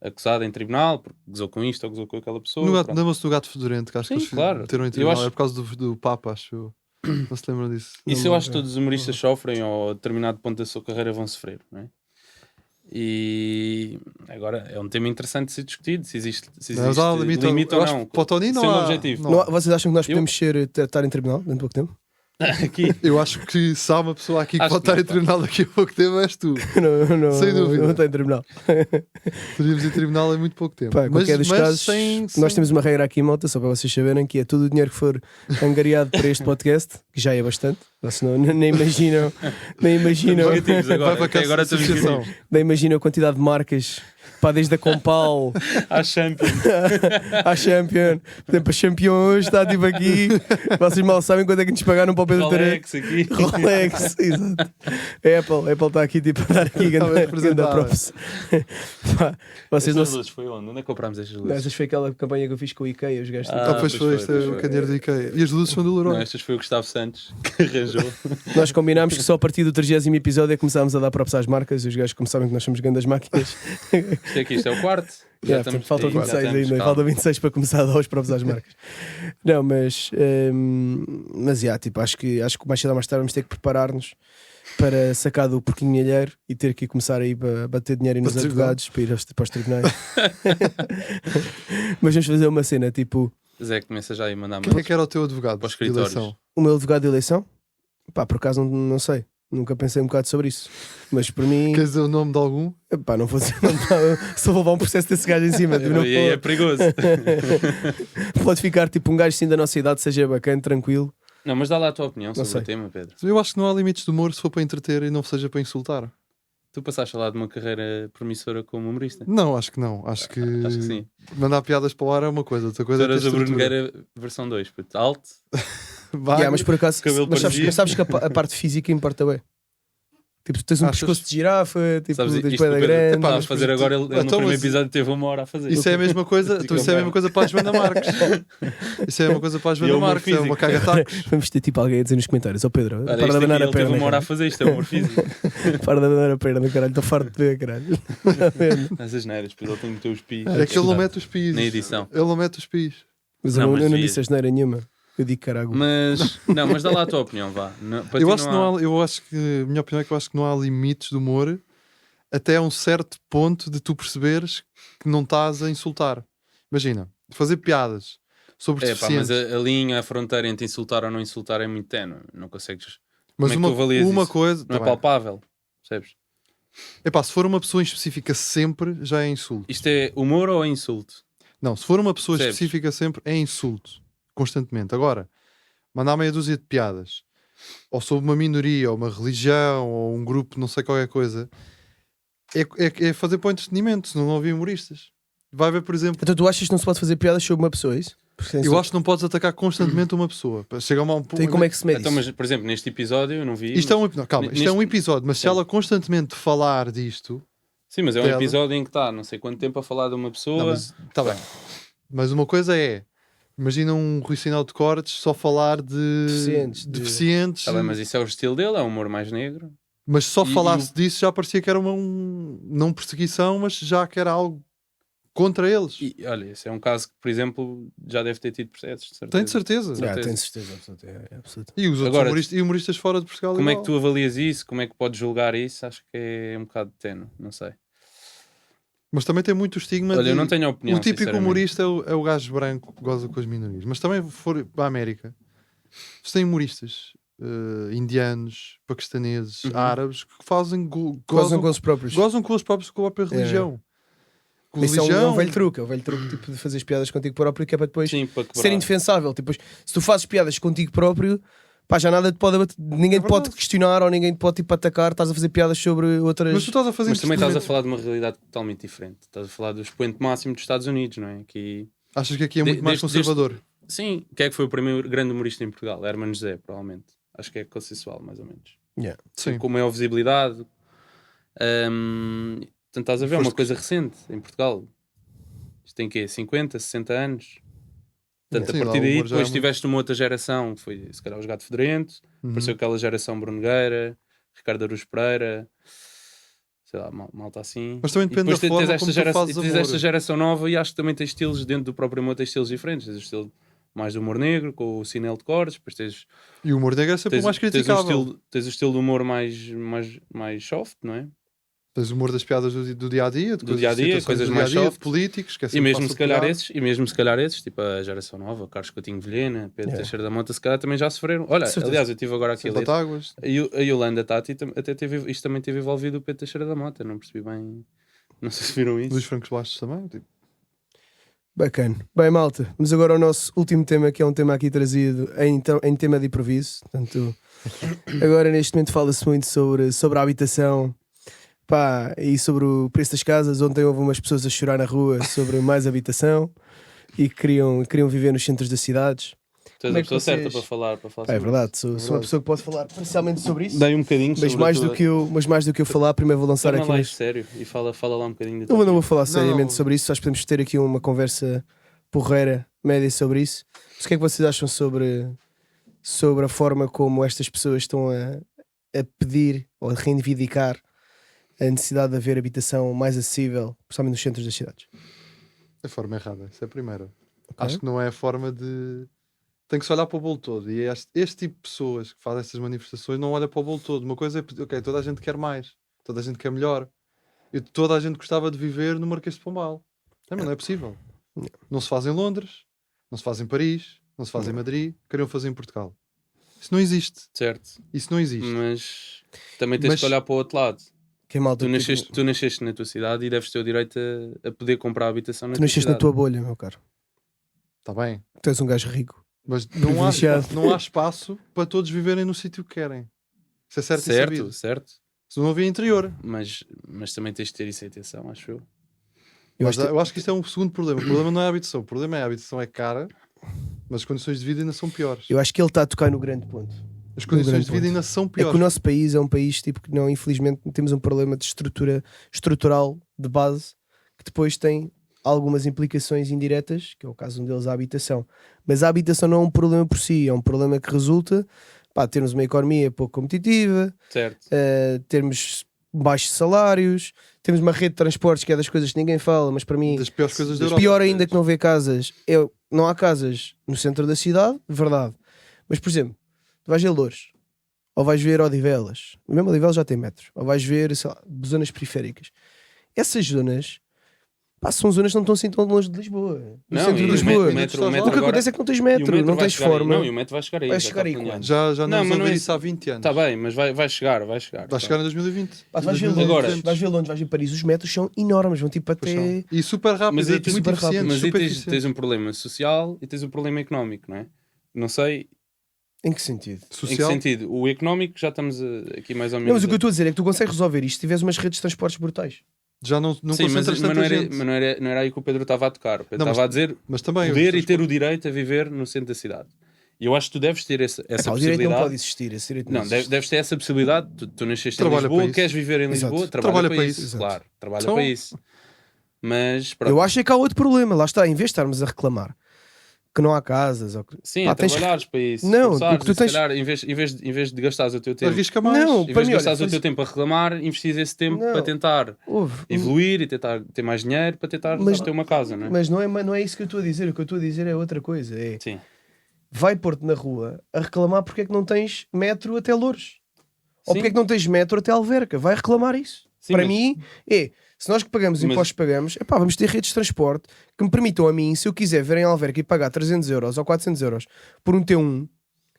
acusado em tribunal porque gozou com isto ou gozou com aquela pessoa. No gato, pronto. lembram-se do gato fedorento, que acho Sim, que eles claro. meteram em Eu tribunal. acho- É por causa do Papa, acho eu. Não se lembram disso. Isso Não, eu acho que não. todos os humoristas sofrem ou a determinado ponto da sua carreira vão sofrer, não é? E agora é um tema interessante de ser discutido, se existe Mas há limite limite, ou eu acho não. que para o Tony não Sendo há. objetivo. não Não, há. vocês acham que nós Eu- podemos estar em tribunal dentro de pouco tempo? Aqui. Eu acho que se há uma pessoa aqui que Acho pode que estar não, em tribunal daqui a pouco tempo, és tu. não, Sem dúvida. Não está em tribunal. Teríamos em tribunal em muito pouco tempo. Pá, qualquer dos casos, sem- nós temos uma regra aqui, malta, só para vocês saberem, que é todo o dinheiro que for angariado para este podcast, que já é bastante, vocês nem imaginam, Negativos agora, Vai para até agora essa estamos associação. negativos. nem imaginam a quantidade de marcas, pá, desde a Compal À Champions. à Champion, por exemplo, a Champion hoje está tipo aqui, vocês mal sabem quanto é que nos pagaram para o Pedro Tareto. Rolex aqui. Rolex, exato. A Apple está aqui tipo a dar aqui Está bem ganda representada. props. Pá, vocês não Estas luzes foi onde? Onde é que comprámos estas luzes? Essas foi aquela campanha que eu fiz com o IKEA, os gajos. Ah, Pois pois foi, foi, isto é o candeeiro do IKEA. E as luzes são do Não, Leroy. estas foi o Gustavo Santos que arranjou. Nós combinámos que só a partir do 30º episódio é que começámos a dar props às marcas e os gajos começaram que nós somos grandes máquinas. Isto é o quarto. Yeah, portanto, faltam 26 ainda, faltam 26 para começar a dar os props às marcas. Não, mas yeah, tipo, acho que mais cedo ou mais tarde vamos ter que preparar-nos para sacar do porquinho alheiro e ter que começar aí para bater dinheiro nos Para o tribunal. advogados para ir para os tribunais. Mas vamos fazer uma cena tipo Zé, começa já aí a mandar Quem é que era o teu advogado Para os de escritórios. eleição? o meu advogado de eleição. Pá, por acaso não sei. Nunca pensei um bocado sobre isso. Mas por mim, Queres dizer o nome de algum? pá, não vou dizer, só vou levar um processo desse gajo em cima. Tipo, não E aí é pode, perigoso. pode ficar tipo um gajo assim da nossa idade, seja bacana, tranquilo. Não, mas dá lá a tua opinião sobre sei. o tema, Pedro. Eu acho que não há limites de humor se for para entreter e não seja para insultar. Tu passaste a lá de uma carreira promissora como humorista. Não, acho que não. Acho que, Acho que sim. mandar piadas para o ar é uma coisa, outra Tu coisa é ter eras o Bruno estrutura. Nogueira versão 2, puto. Alto. Vai. Yeah, mas por acaso, Cabelo mas parecido. sabes que a parte física importa bem. Tipo, tu tens um Achas? pescoço de girafa, tipo, Sabes, tens isto que o pedra Pedro grande. estava a mas fazer tu- agora, ele no então, primeiro mas- episódio teve 1 hora a fazer. Isso é a mesma coisa, então isso é a mesma coisa para a Joana Marques. Isso é a mesma coisa para a E é Joana humor Marques, é uma físico. caga-tacos. Vamos ter tipo alguém a dizer nos comentários: ó Pedro, Olha, para isto de aqui, abanar a ele teve perna. 1 hora a Caralho. fazer isto, é humor físico. Para de abanar a perna, caralho, estou farto de ver, caralho. Essas neiras, depois ele tem que meter os pis. É que ele não mete os pis. Na edição. Ele não mete os pis. Mas Não, eu mas não devia. disse asneira nenhuma. Eu digo caralho. Mas dá lá a tua opinião, vá. Para Eu ti acho que não há, eu acho que, a minha opinião é que eu acho que não há limites de humor até a um certo ponto de tu perceberes que não estás a insultar. Imagina, fazer piadas sobre É pá, mas deficientes. a linha, a fronteira entre insultar ou não insultar é muito ténue. Não consegues. Mas como é que tu avalias uma isso? coisa. Não é tá bem. palpável. Percebes? Epá, se for uma pessoa em específica sempre, já é insulto. Isto é humor ou é insulto? Não, se for uma pessoa Percebes? específica sempre, é insulto. Constantemente. Agora, mandar meia dúzia de piadas, ou sobre uma minoria, ou uma religião, ou um grupo, não sei qualquer coisa, é fazer para o entretenimento, senão não havia humoristas. Vai ver, por exemplo, Então tu achas que não se pode fazer piadas sobre uma pessoa, é isso? Porque eu acho que não podes atacar constantemente uma pessoa. Chega a um ponto. Então, e como é que se mede Então, isso? mas, por exemplo, neste episódio eu não vi. Isto é mas- um, não, calma, isto neste- é um episódio, mas se Sim. ela constantemente falar disto, Sim, mas é um dela. episódio em que está não sei quanto tempo a falar de uma pessoa. não, mas, tá bem. Mas uma coisa é, imagina um Rui Sinal de Cortes só falar de deficientes, Tá bem, mas isso é o estilo dele, é um humor mais negro. mas só E- falasse disso já parecia que era não perseguição, mas já que era algo contra eles. E olha, esse é um caso que, por exemplo, já deve ter tido processos, de certeza. Tenho de certeza. Tenho certeza absoluta. É absoluta. E os outros Agora, humoristas fora de Portugal. Como é igual. que tu avalias isso? Como é que podes julgar isso? Acho que é um bocado tenue, não sei. Mas também tem muito estigma Olha, de... eu não tenho opinião, O típico sinceramente. humorista é o gajo branco que goza com as minorias. Mas também for para a América, você tem humoristas indianos, paquistaneses, árabes que fazem Gozam com os próprios. gozam com os próprios, com a própria religião. Com Isso religião. é um velho truque. É um velho truque tipo, de fazer as piadas contigo próprio, que é para depois Sim, para quebrar. ser indefensável. Tipo, se tu fazes piadas contigo próprio, pá, já nada te pode abater. Ninguém te pode verdade. questionar ou ninguém te pode tipo, atacar. Estás a fazer piadas sobre outras. Mas tu estás a fazer Mas também estás a investimento. falar de uma realidade totalmente diferente. Estás a falar do expoente máximo dos Estados Unidos, não é? Que... Achas que aqui é De- muito mais desde- conservador? Sim, quem é que foi o primeiro grande humorista em Portugal? Hermano José, provavelmente. Acho que é consensual, mais ou menos. Yeah. Sim. Com maior visibilidade. Portanto, estás a ver, uma coisa recente em Portugal. Isto tem quê? 50, 60 anos? Portanto, Sim, a lá partir o daí, humor já é depois muito- tiveste uma outra geração, que foi se calhar os Gato Fedorento, Uhum. apareceu aquela geração Bruno Nogueira, Ricardo Aruz Pereira, sei lá, malta assim. Mas também E depende depois da forma tens como tu esta fazes tens humor. esta geração nova e acho que também tens estilos dentro do próprio humor, tens estilos diferentes. Tens o estilo mais do humor negro, com o Cinel de Cortes, depois tens E o humor negro é sempre o mais tens criticável. tens o estilo de humor mais soft, não é? Tens o humor das piadas do dia-a-dia, de Do dia-a-dia, situações coisas do mais dia-a-dia, de soft. políticos, que é E sempre mesmo, fácil se de calhar pegar. esses, tipo a geração nova, Carlos Coutinho Vilhena, Pedro Yeah. Teixeira da Mota, se calhar também já sofreram. Olha, certeza. aliás, eu estive agora aqui a Sempre ler. Batáguas. A Yolanda Tati até teve, isto também teve envolvido o Pedro Teixeira da Mota, não percebi bem. Não sei se viram isso. Luís Francos Bastos também. Tipo. Bacana. Bem, malta, vamos agora ao nosso último tema, que é um tema aqui trazido em tema de improviso. Portanto, agora neste momento fala-se muito sobre a habitação, pá, e sobre o preço das casas. Ontem houve umas pessoas a chorar na rua sobre mais habitação e que queriam viver nos centros das cidades. Tu és Como é a que pessoa certa vocês- para falar Pá, é sobre verdade, sou uma pessoa que pode falar parcialmente sobre isso. isso. Dei um bocadinho Mas mais do que eu falar, primeiro vou lançar Torna aqui lá neste... isto sério e fala lá um bocadinho Não vou falar Não, seriamente não. sobre isso, acho que podemos ter aqui uma conversa porreira, média sobre isso. Mas o que é que vocês acham sobre a forma como estas pessoas estão a pedir ou a reivindicar a necessidade de haver habitação mais acessível, principalmente nos centros das cidades? A forma errada, essa é a primeira. Acho que não é a forma de. Tem que se olhar para o bolo todo. E este tipo de pessoas que fazem estas manifestações não olha para o bolo todo. Uma coisa é pedir, ok, toda a gente quer mais, toda a gente quer melhor. E toda a gente gostava de viver no Marquês de Pombal. Mas não é possível. Não se faz em Londres, não se faz em Paris, não se faz em Madrid, queriam fazer em Portugal. Isso não existe. Certo, Isso não existe. mas também tens Mas- que olhar para o outro lado. Que é malta, Tu nasceste na tua cidade e deves ter o direito a poder comprar habitação na tu tua nasceste na cidade. tua bolha, meu caro. Está bem. Tu és um gajo rico. Mas Privilegiado. não há espaço para todos viverem no sítio que querem. Isso é certo e sabido. Certo. Se não havia interior. Mas também tens de ter isso em atenção, acho eu. Eu acho que isto é um segundo problema. O problema não é a habitação. O problema é a habitação é cara, mas as condições de vida ainda são piores. Eu acho que ele está a tocar no grande ponto. As condições grande de vida ponto. ainda são É piores. que o nosso país é um país tipo que não, infelizmente, temos um problema de estrutural de base que depois tem algumas implicações indiretas, que é o caso deles a habitação. Mas a habitação não é um problema por si, é um problema que resulta termos uma economia pouco competitiva, Certo. termos baixos salários, temos uma rede de transportes que é das coisas que ninguém fala, mas para mim Das piores coisas da Europa. pior ainda que não vê casas, não há casas no centro da cidade, verdade. Mas, por exemplo, tu vais ver Loures, ou vais ver Odivelas, mesmo Odivelas já tem metros, ou vais ver, sei lá, zonas periféricas. Essas zonas, são zonas que não estão assim tão longe de Lisboa. No Não, centro e de o Lisboa. metro O que agora- acontece é que não tens E o metro, não vai tens chegar aí. forma. Não, e o metro vai chegar aí. Vai já chegar está aí planeado. quando? Já Não, não mas não ver é- isso há 20 anos. Está bem, mas vai chegar. Vai chegar em 2020. Tu vais ver 2020. Agora- Londres, vais ver Londres, vais ver Paris, os metros são enormes, vão tipo Pois até... são. E super rápido, Mas aí é tens- muito super rápido. eficiente. Mas aí super tens eficiente. um problema social e tens um problema económico, não é? Não sei Em que sentido? em que Social. sentido. O económico já estamos aqui mais ou Não, menos. mas o que eu estou a dizer é que tu consegues resolver isto se tiveres umas redes de transportes brutais. Já não Sim, mas concentras não tanta era, gente. não era aí que o Pedro estava a tocar. O Pedro Não, mas- estava a dizer Mas também. poder e ter o direito a viver no centro da cidade. E eu acho que tu deves ter essa O direito não possibilidade. pode existir, esse direito Não, existe. deves ter essa possibilidade. Tu nasceste em Trabalha Lisboa, para isso. queres viver em Exato. Lisboa, trabalha para isso. isso. Claro, trabalha Então- para isso. Mas pronto. Eu acho é que há outro problema, lá está, em vez de estarmos a reclamar que não há casas. Ou... Sim, Pá, a trabalhares para isso. Não, Forçares, o que tu e se tens- calhar, em vez de gastares o teu tempo, Arrisca mais. Não, em para vez mim, de gastares olha, o teu tempo a reclamar, investis esse tempo Não. para tentar Houve. evoluir e tentar ter mais dinheiro para tentar Mas- ter uma casa, não é? Mas não é isso que eu estou a dizer. O que eu estou a dizer é outra coisa. É, Sim. vai pôr-te na rua a reclamar porque é que não tens metro até Louros. Ou Sim. porque é que não tens metro até Alverca. Vai reclamar isso. Sim, Para mas- mim, se nós que pagamos Mas- impostos pagamos, epá, vamos ter redes de transporte que me permitam a mim, se eu quiser ver em Alverca e pagar 300 euros ou 400 euros por um T1,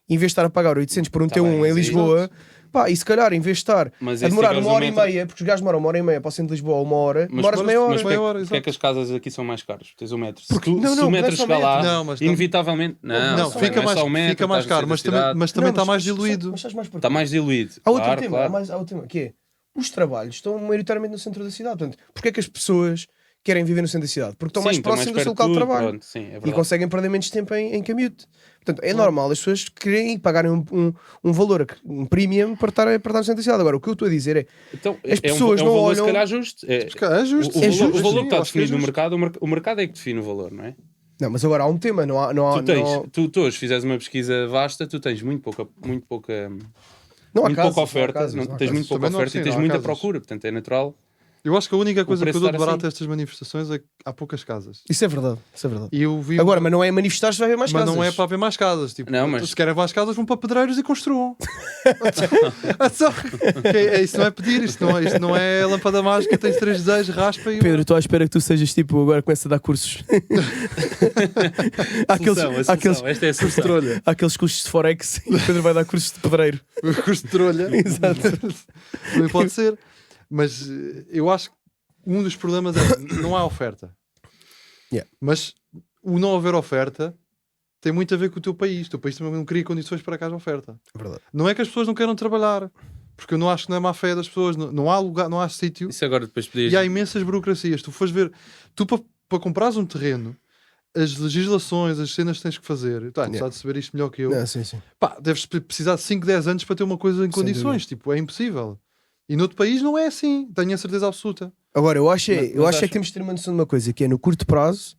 em vez de estar a pagar 800 por um Tá T1 bem, mas em é Lisboa, pá, e se calhar em vez de estar Mas a e se demorar tiveres uma o hora e metro? meia, porque os gajos demoram uma hora e meia para o centro de Lisboa, uma hora, Mas demoras meia hora. Mas Meia porquê hora, é que exato. as casas aqui são mais caras? Tens o metro. Porque- Se não, o não metro é só chegar lá, metro. Não, mas não- inevitavelmente... Não, Não, só- fica não é mais, só o metro, fica mais estás no caro, mas centro da cidade. também está mas mais sabes- diluído. mas sabes mais porquê? Está mais diluído. Há outro Claro, tema, claro. há outro tema, que é os trabalhos estão maioritariamente no centro da cidade. Portanto, porque é que as pessoas querem viver no centro da cidade? Porque estão Sim, mais estão próximos do seu perto local de tudo, trabalho pronto, sim, é e verdade. conseguem perder menos tempo em commute. Portanto, é normal as pessoas querem pagarem um valor, um premium para estar no centro da cidade. Agora, o que eu estou a dizer é Então, as pessoas é um não valor olham- se calhar justo. É É justo. o É valor, justo, o valor sim, que está eu acho que é definido no justo. mercado, o mercado é que define o valor, não é? não, mas agora há um tema, não há Tu hoje fizeres uma pesquisa vasta, tu tens muito pouca não há muito casas, pouca oferta, não há casas, não, não há tens casas. muito pouca Também não, oferta sim, e tens não há muita casas. procura, portanto é natural. Eu acho que a única coisa que preço eu dou de estar barato assim. a estas manifestações é que há poucas casas. Isso é verdade, isso é verdade. E eu vi Agora, mas não é manifestar-se vai haver mais mas casas. não é para haver mais casas. Tipo, Não, mas- se querem mais casas, vão para pedreiros e construam. Isso não é pedir, isto não é lâmpada mágica, tens 3 desejos, raspa e. Pedro, estou à espera que tu sejas tipo, agora começa a dar cursos. Esta é a solução. Trolha. Aqueles cursos de Forex e o Pedro vai dar cursos de pedreiro. Curso de trolha. Exato. Também pode ser. Mas eu acho que um dos problemas é que não há oferta. Yeah. Mas o não haver oferta tem muito a ver com o teu país. O teu país também não cria condições para que haja oferta. Verdade. Não é que as pessoas não queiram trabalhar. Porque eu não acho que não é má fé das pessoas. Não há lugar, não há sítio. Isso agora depois podias... E há imensas burocracias. Tu fores ver... Tu para comprares um terreno, as legislações, as cenas que tens que fazer... Tu Yeah. sabes saber isto melhor que eu. Não, sim, sim. Pá, deves precisar de 5, 10 anos para ter uma coisa em condições. Tipo, é impossível. E noutro país não é assim. Tenho a certeza absoluta. Agora, eu acho, Mas é acho- que temos de ter uma noção de uma coisa, que é no curto prazo,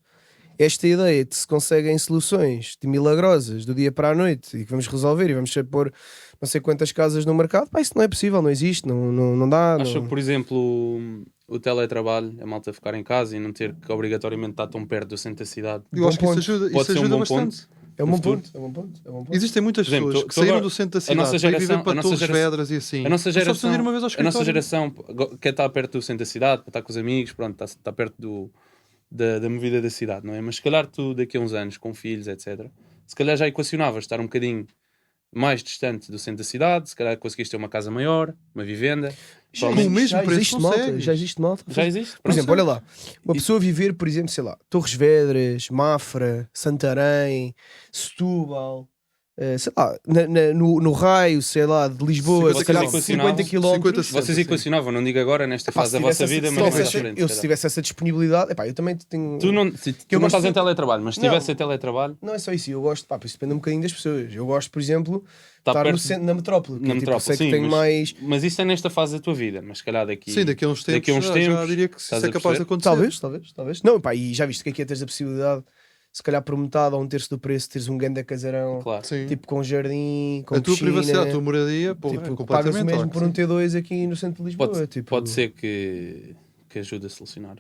esta ideia de se conseguem soluções de milagrosas do dia para a noite e que vamos resolver e vamos pôr não sei quantas casas no mercado, pá, isso não é possível, não existe, não dá. Acho não... que, por exemplo, o teletrabalho, a malta ficar em casa e não ter que obrigatoriamente estar tão perto do centro da cidade, Eu Bom acho que isso ponto. ajuda, pode isso ser um ajuda bom bastante. ponto. É um no bom futuro. ponto, é um bom ponto, é um bom ponto. Existem muitas Por exemplo, pessoas tu que saíram agora- do centro da a cidade nossa para ir geração- viver para a nossa Torres geração- Vedras e assim. A nossa Só precisam geração, de ir uma vez ao a nossa escritório. geração quer estar perto do centro da cidade, para estar com os amigos, pronto, está perto da movida da cidade, não é? Mas se calhar tu daqui a uns anos, com filhos, etc., se calhar já equacionavas estar um bocadinho mais distante do centro da cidade, se calhar conseguiste ter uma casa maior, uma vivenda. Já Com o existe, mesmo já preço existe malta, consegues. já existe malta. Já existe? Por Pronto. exemplo, olha lá, uma pessoa viver, por exemplo, sei lá, Torres Vedras, Mafra, Santarém, Setúbal, sei lá, no raio, sei lá, de Lisboa, Sim, se calhar vocês 50 equacionavam- km. 50, Vocês sim. equacionavam, não digo agora nesta fase da vossa vida, mas mais à frente. eu se se calhar. tivesse essa disponibilidade, epá, eu também tenho. Tu não eu estás gosto em de- teletrabalho, mas se Não. tivesse em teletrabalho, Não é só isso, eu gosto, pá, isso depende um bocadinho das pessoas. Eu gosto, por exemplo, está estar no perto centro, na metrópole, que na tipo, metrópole, sei que sim, tenho mas- mais. Mas isso é nesta fase da tua vida, mas se calhar daqui... Sim, daqui a uns tempos, daqui a uns já tempos, diria que isso estás é a capaz de perceber? acontecer. Talvez. Não, pá, e já viste que aqui é teres a possibilidade, se calhar por metade ou um terço do preço, teres um ganda casarão, Claro. Sim. tipo com jardim, com a tua piscina, privacidade, a tua moradia, porra, tipo, é pagas o completamente. mesmo claro por que um T2 aqui no centro de Lisboa. Pode, tipo, pode ser que ajude a solucionar.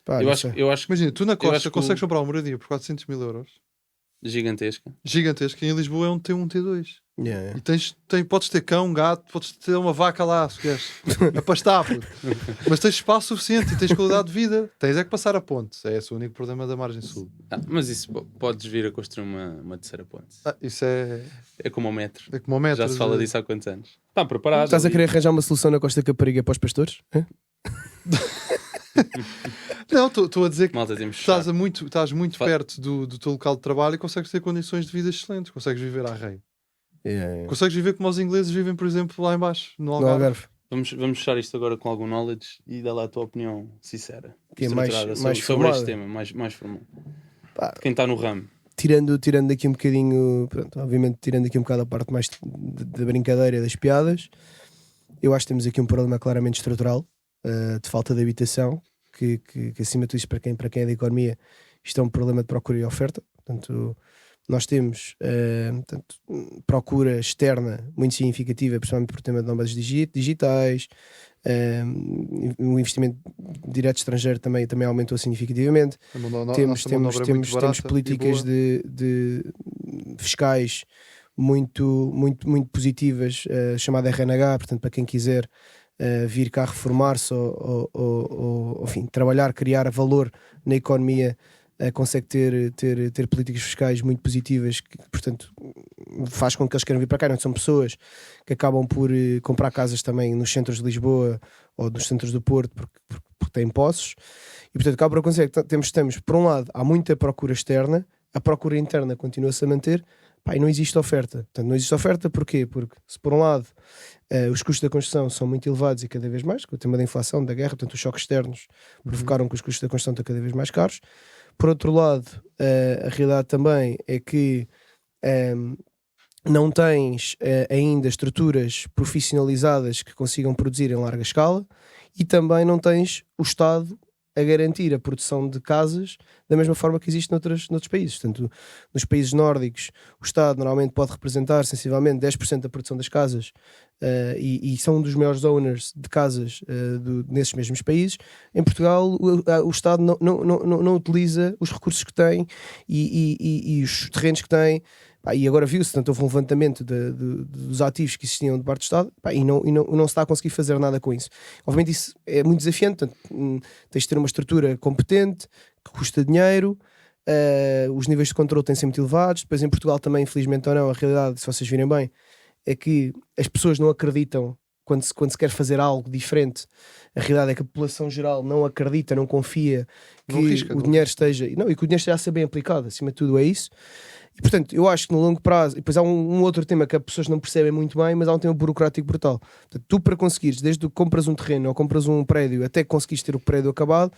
pá, eu, não acho, sei. eu acho que Imagina, tu na acho Costa que consegues comprar uma moradia por 400 mil euros. gigantesca. Gigantesco. E em Lisboa é um T1, T2. Yeah. E podes ter cão, gato, podes ter uma vaca lá, se queres, a pastar. Puto. Mas tens espaço suficiente e tens qualidade de vida. Tens é que passar a ponte. É esse o único problema da margem sul. Mas isso podes vir a construir uma terceira ponte. Isso é como o metro. como o metro. Já se fala disso há quantos anos? Está preparado. Estás a ali. querer arranjar uma solução na Costa Capariga para os pastores? Hã? Não, estou a dizer que Malta, temos que fechar. estás muito Fa- perto do teu local de trabalho e consegues ter condições de vida excelentes. Consegues viver à rei. Yeah. Consegues viver como os ingleses vivem, por exemplo, lá em baixo, no No Algarve. Algarve. Vamos fechar isto agora com algum knowledge e dá lá a tua opinião sincera. Que é mais- estruturada mais sobre este formada. tema, mais formal. Pá. De quem está no ramo. Tirando aqui um bocadinho, pronto, obviamente tirando aqui um bocado a parte mais da brincadeira, das piadas, eu acho que temos aqui um problema claramente estrutural, de falta de habitação, que acima de tudo isto para quem é da economia, isto é um problema de procura e oferta. Portanto, nós temos portanto, procura externa muito significativa, principalmente por tema de nómadas digitais. O investimento direto estrangeiro também aumentou significativamente. Temos políticas de fiscais muito positivas, chamada RNH, portanto, para quem quiser vir cá reformar-se ou enfim, trabalhar, criar valor na economia, consegue ter políticas fiscais muito positivas, que, portanto, faz com que eles queiram vir para cá. Não são pessoas que acabam por comprar casas também nos centros de Lisboa ou nos centros do Porto porque têm posses, e portanto acaba por acontecer que temos, por um lado, há muita procura externa, a procura interna continua-se a manter, e não existe oferta. Portanto, não existe oferta porquê? Porque se por um lado os custos da construção são muito elevados e cada vez mais, com o tema da inflação, da guerra, portanto os choques externos provocaram que os custos da construção estão cada vez mais caros. Por outro lado, a realidade também é que não tens ainda estruturas profissionalizadas que consigam produzir em larga escala, e também não tens o Estado a garantir a produção de casas da mesma forma que existe noutros países. Portanto, nos países nórdicos, o Estado normalmente pode representar sensivelmente 10% da produção das casas, e são um dos maiores owners de casas nesses mesmos países. Em Portugal, o Estado não utiliza os recursos que tem e os terrenos que tem. E agora viu-se, portanto, houve um levantamento dos ativos que existiam de parte do Estado, e não se está a conseguir fazer nada com isso. Obviamente isso é muito desafiante, portanto, tens de ter uma estrutura competente, que custa dinheiro, os níveis de controle têm de ser muito elevados. Depois em Portugal também, infelizmente ou não, a realidade, se vocês virem bem, é que as pessoas não acreditam quando se quer fazer algo diferente. A realidade é que a população geral não acredita, não confia que o dinheiro esteja... Não, e que o dinheiro esteja a ser bem aplicado, acima de tudo é isso. E portanto, eu acho que no longo prazo, e depois há um outro tema que as pessoas não percebem muito bem, mas há um tema burocrático brutal. Portanto, tu para conseguires, desde que compras um terreno ou compras um prédio até que conseguires ter o prédio acabado,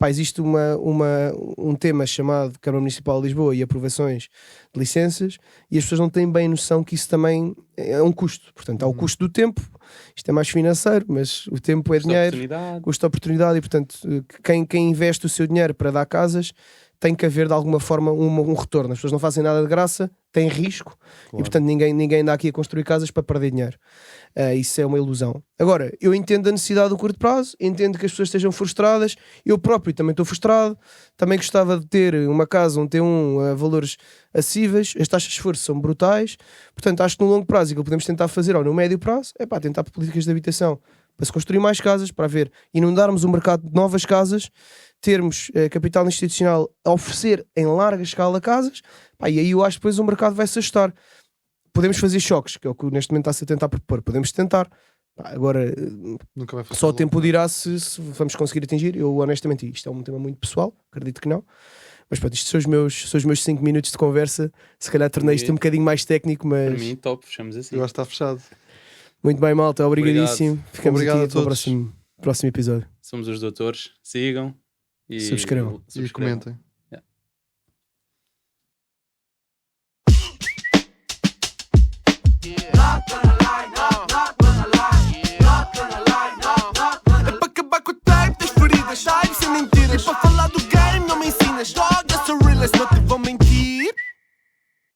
existe um tema chamado Câmara Municipal de Lisboa e aprovações de licenças, e as pessoas não têm bem noção que isso também é um custo. Portanto, há o custo do tempo, isto é mais financeiro, mas o tempo é dinheiro, custo de oportunidade, e portanto, quem investe o seu dinheiro para dar casas, tem que haver de alguma forma um retorno. As pessoas não fazem nada de graça, têm risco, claro. E portanto ninguém anda aqui a construir casas para perder dinheiro. Isso é uma ilusão. Agora, eu entendo a necessidade do curto prazo, entendo que as pessoas estejam frustradas, eu próprio também estou frustrado, também gostava de ter uma casa, um T1 a valores acessíveis, as taxas de esforço são brutais, portanto acho que no longo prazo, e que podemos tentar fazer, ou no médio prazo, é tentar políticas de habitação para se construir mais casas, para haver, inundarmos o mercado de novas casas, termos capital institucional a oferecer em larga escala casas, e aí eu acho que depois o mercado vai se ajustar. Podemos fazer choques, que é o que neste momento está-se a tentar propor, podemos tentar. Agora, só o tempo dirá se vamos conseguir atingir. Eu honestamente, isto é um tema muito pessoal, acredito que não, mas pronto, isto são os meus 5 minutos de conversa. Se calhar tornei isto um bocadinho mais técnico, mas para mim top, fechamos assim. Eu acho que está fechado. Muito bem, malta, obrigadíssimo. Obrigado. Ficamos Obrigado aqui até o próximo episódio. Somos os doutores, sigam e subscrevam. E comentem. Not gonna lie, not gonna lie, not gonna lie, not. É para acabar com o tape das feridas, sai sem mentiras. Para falar do game não me ensinas, joga-se realest, motivam-me